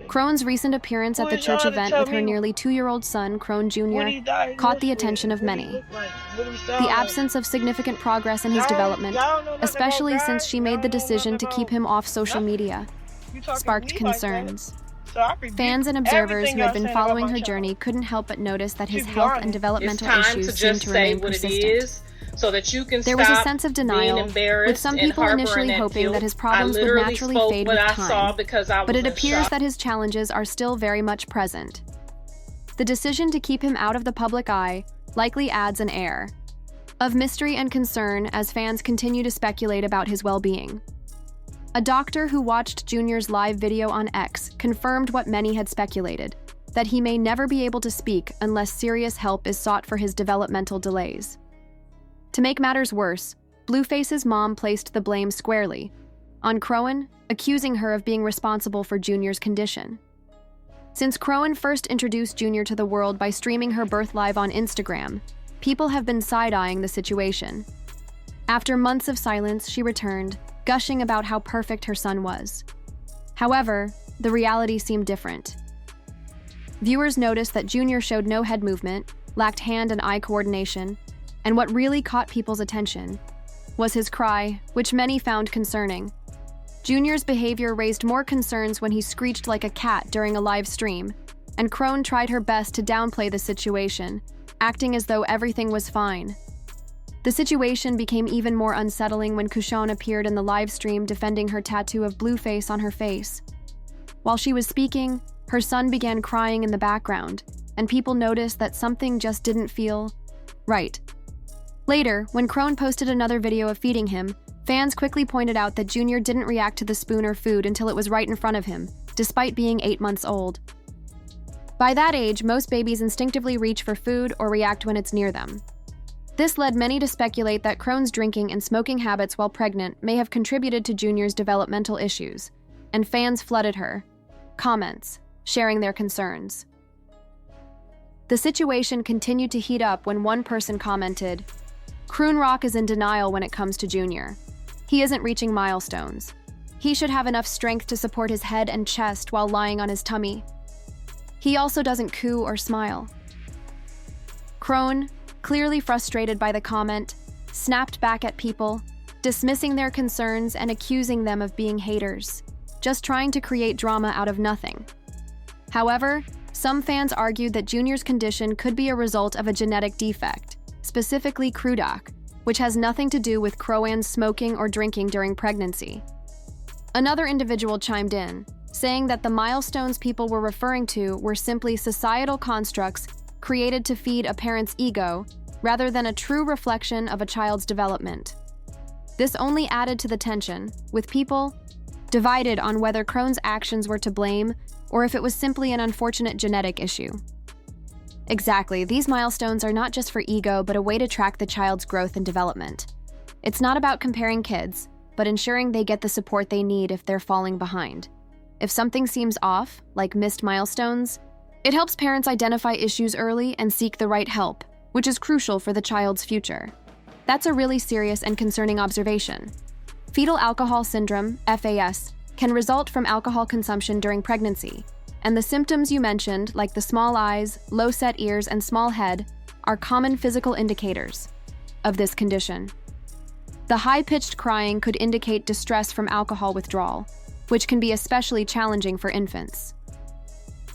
Crone's recent appearance at the church event with her nearly 2-year-old son, Crone Jr., caught the attention of many. The absence of significant progress in his development, especially since she made the decision to keep him off social media, sparked concerns. Fans and observers who had been following her journey couldn't help but notice that his health and developmental issues seemed to remain persistent. So that you can there was a sense of denial, with some people initially hoping that his problems would naturally fade with time, but it appears that his challenges are still very much present. The decision to keep him out of the public eye likely adds an air of mystery and concern as fans continue to speculate about his well-being. A doctor who watched Junior's live video on X confirmed what many had speculated, that he may never be able to speak unless serious help is sought for his developmental delays. To make matters worse, Blueface's mom placed the blame squarely on Crone, accusing her of being responsible for Junior's condition. Since Crone first introduced Junior to the world by streaming her birth live on Instagram, people have been side-eyeing the situation. After months of silence, she returned, gushing about how perfect her son was. However, the reality seemed different. Viewers noticed that Junior showed no head movement, lacked hand and eye coordination, and what really caught people's attention was his cry, which many found concerning. Junior's behavior raised more concerns when he screeched like a cat during a live stream, and Crone tried her best to downplay the situation, acting as though everything was fine. The situation became even more unsettling when Chrisean appeared in the live stream defending her tattoo of Blueface on her face. While she was speaking, her son began crying in the background, and people noticed that something just didn't feel right. Later, when Crone posted another video of feeding him, fans quickly pointed out that Junior didn't react to the spoon or food until it was right in front of him, despite being 8 months old. By that age, most babies instinctively reach for food or react when it's near them. This led many to speculate that Crone's drinking and smoking habits while pregnant may have contributed to Junior's developmental issues, and fans flooded her comments, sharing their concerns. The situation continued to heat up when one person commented, "Chrisean Rock is in denial when it comes to Junior. He isn't reaching milestones. He should have enough strength to support his head and chest while lying on his tummy. He also doesn't coo or smile." Crone, clearly frustrated by the comment, snapped back at people, dismissing their concerns and accusing them of being haters, just trying to create drama out of nothing. However, some fans argued that Junior's condition could be a result of a genetic defect, specifically Crudoc, which has nothing to do with Crone's smoking or drinking during pregnancy. Another individual chimed in, saying that the milestones people were referring to were simply societal constructs created to feed a parent's ego rather than a true reflection of a child's development. This only added to the tension, with people divided on whether Crone's actions were to blame or if it was simply an unfortunate genetic issue. Exactly, these milestones are not just for ego, but a way to track the child's growth and development. It's not about comparing kids, but ensuring they get the support they need if they're falling behind. If something seems off, like missed milestones, it helps parents identify issues early and seek the right help, which is crucial for the child's future. That's a really serious and concerning observation. Fetal alcohol syndrome, FAS, can result from alcohol consumption during pregnancy, and the symptoms you mentioned, like the small eyes, low-set ears, and small head, are common physical indicators of this condition. The high-pitched crying could indicate distress from alcohol withdrawal, which can be especially challenging for infants.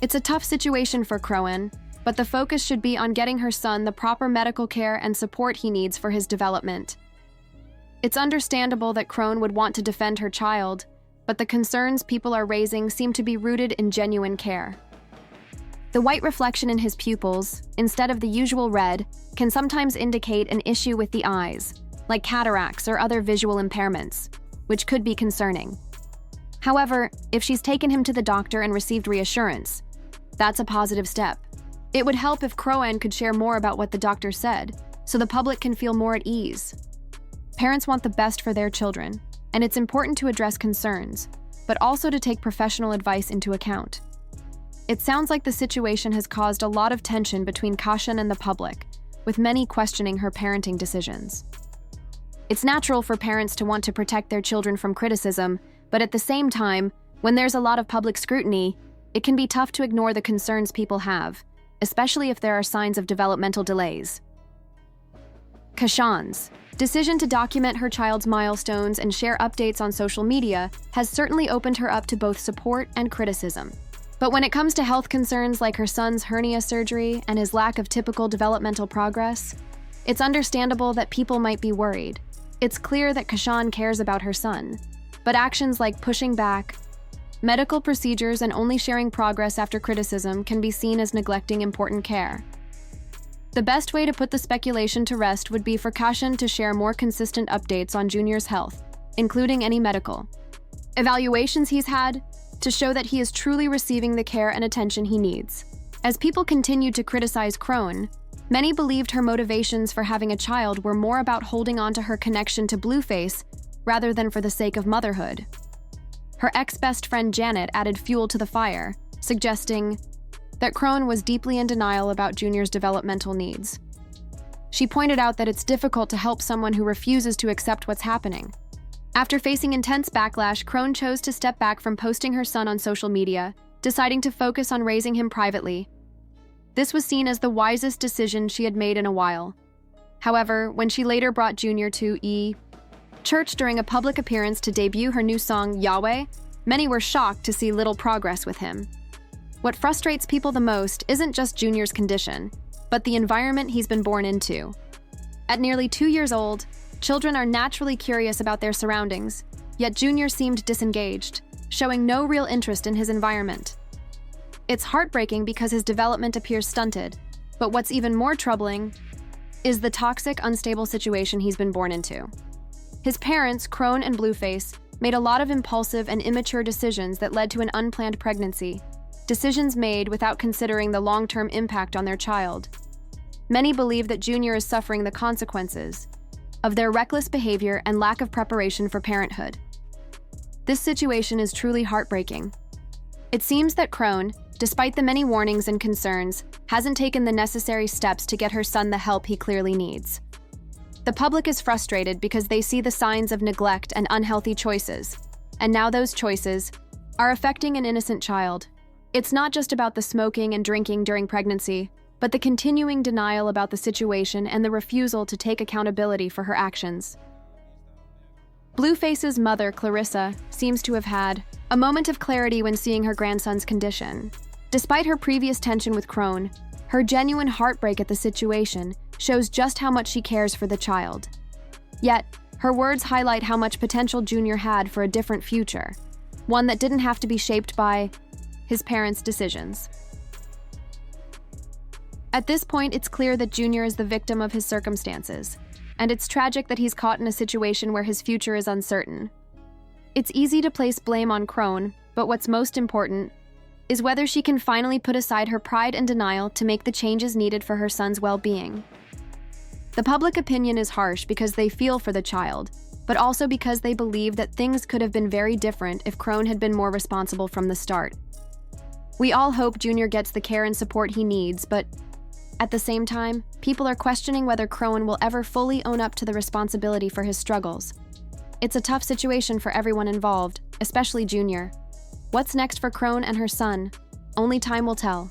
It's a tough situation for Crone, but the focus should be on getting her son the proper medical care and support he needs for his development. It's understandable that Crone would want to defend her child, but the concerns people are raising seem to be rooted in genuine care. The white reflection in his pupils, instead of the usual red, can sometimes indicate an issue with the eyes, like cataracts or other visual impairments, which could be concerning. However, if she's taken him to the doctor and received reassurance, that's a positive step. It would help if Crone could share more about what the doctor said, so the public can feel more at ease. Parents want the best for their children, and it's important to address concerns, but also to take professional advice into account. It sounds like the situation has caused a lot of tension between Chrisean and the public, with many questioning her parenting decisions. It's natural for parents to want to protect their children from criticism, but at the same time, when there's a lot of public scrutiny, it can be tough to ignore the concerns people have, especially if there are signs of developmental delays. Chrisean's decision to document her child's milestones and share updates on social media has certainly opened her up to both support and criticism. But when it comes to health concerns like her son's hernia surgery and his lack of typical developmental progress, it's understandable that people might be worried. It's clear that Chrisean cares about her son, but actions like pushing back, medical procedures, and only sharing progress after criticism can be seen as neglecting important care. The best way to put the speculation to rest would be for Chrisean to share more consistent updates on Junior's health, including any medical evaluations he's had, to show that he is truly receiving the care and attention he needs. As people continued to criticize Crone, many believed her motivations for having a child were more about holding on to her connection to Blueface rather than for the sake of motherhood. Her ex-best friend Janet added fuel to the fire, suggesting that Crone was deeply in denial about Junior's developmental needs. She pointed out that it's difficult to help someone who refuses to accept what's happening. After facing intense backlash, Crone chose to step back from posting her son on social media, deciding to focus on raising him privately. This was seen as the wisest decision she had made in a while. However, when she later brought Junior to church during a public appearance to debut her new song, Yahweh, many were shocked to see little progress with him. What frustrates people the most isn't just Junior's condition, but the environment he's been born into. At nearly 2 years old, children are naturally curious about their surroundings, yet Junior seemed disengaged, showing no real interest in his environment. It's heartbreaking because his development appears stunted, but what's even more troubling is the toxic, unstable situation he's been born into. His parents, Crone and Blueface, made a lot of impulsive and immature decisions that led to an unplanned pregnancy, decisions made without considering the long-term impact on their child. Many believe that Junior is suffering the consequences of their reckless behavior and lack of preparation for parenthood. This situation is truly heartbreaking. It seems that Crone, despite the many warnings and concerns, hasn't taken the necessary steps to get her son the help he clearly needs. The public is frustrated because they see the signs of neglect and unhealthy choices, and now those choices are affecting an innocent child. It's not just about the smoking and drinking during pregnancy, but the continuing denial about the situation and the refusal to take accountability for her actions. Blueface's mother, Clarissa, seems to have had a moment of clarity when seeing her grandson's condition. Despite her previous tension with Crone, her genuine heartbreak at the situation shows just how much she cares for the child. Yet, her words highlight how much potential Junior had for a different future, one that didn't have to be shaped by his parents' decisions. At this point, it's clear that Junior is the victim of his circumstances, and it's tragic that he's caught in a situation where his future is uncertain. It's easy to place blame on Crone, but what's most important is whether she can finally put aside her pride and denial to make the changes needed for her son's well-being. The public opinion is harsh because they feel for the child, but also because they believe that things could have been very different if Crone had been more responsible from the start. We all hope Junior gets the care and support he needs, but at the same time, people are questioning whether Crone will ever fully own up to the responsibility for his struggles. It's a tough situation for everyone involved, especially Junior. What's next for Crone and her son? Only time will tell.